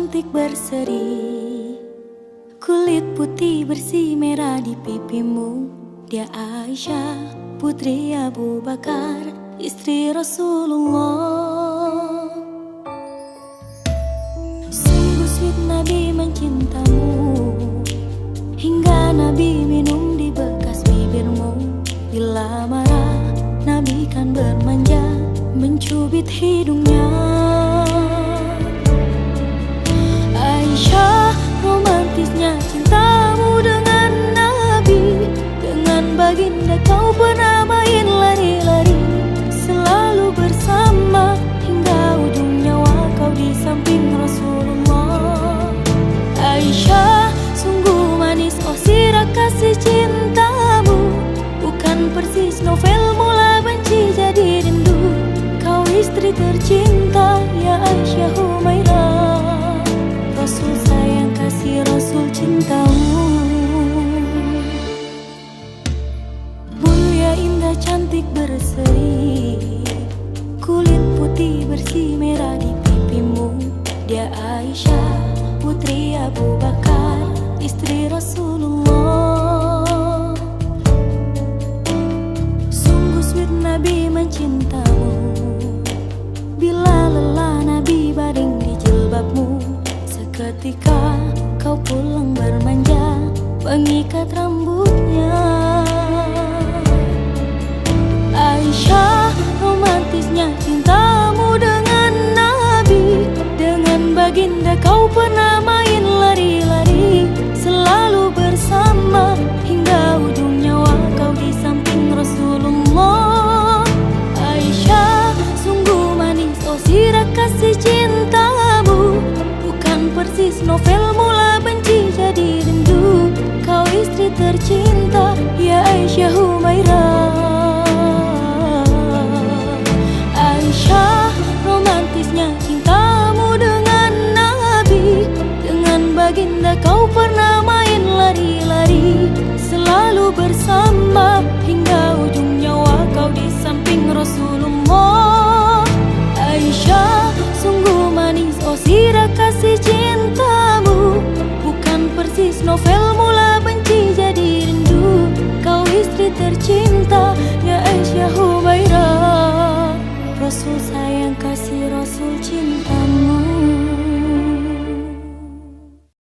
cantik berseri, kulit putih bersih merah di pipimu. Dia Aisyah, putri Abu Bakar, istri Rasulullah. Sungguh sweet Nabi mencintamu, hingga Nabi minum di bekas bibirmu. Bila marah, Nabi kan bermanja, mencubit hidungnya. Aisyah, romantisnya cintamu dengan Nabi. Dengan baginda kau pernah main lari-lari, selalu bersama hingga ujung nyawa kau di samping Rasulullah. Aisyah, sungguh manis oh sirah kasih cintamu, bukan persis novel mula benci jadi rindu. Kau istri tercinta ya Aisyah Humairah, Rasul sayang kasih Rasul cintamu. Mulia indah cantik berseri, kulit putih bersih merah di pipimu. Dia Aisyah, putri Abu Bakar, istri Rasulullah. Sungguh sweet Nabi mencintamu, bila lelah Nabi baring di jilbabmu. Seketika kau pulang bermanja, mengikat rambutnya. Aisyah, romantisnya cintamu dengan Nabi. Dengan baginda kau pernah main lari-lari, selalu bersama hingga ujung nyawa kau di samping Rasulullah. Aisyah, sungguh manis oh sirah kasih cintamu, bukan persis novel mula benci jadi rindu. Kau istri tercinta ya Aisyah Humairah. Aisyah, romantisnya cintamu dengan Nabi. Dengan baginda kau pernah main lari-lari, selalu bersama hingga ujung nyawa kau di samping Rasulullah. Aisyah, sungguh manis oh sirah kasih cintamu, bukan persis novel mula benci jadi rindu. Kau istri tercinta ya Aisyah Humairah, Rasul sayang kasih Rasul cintamu.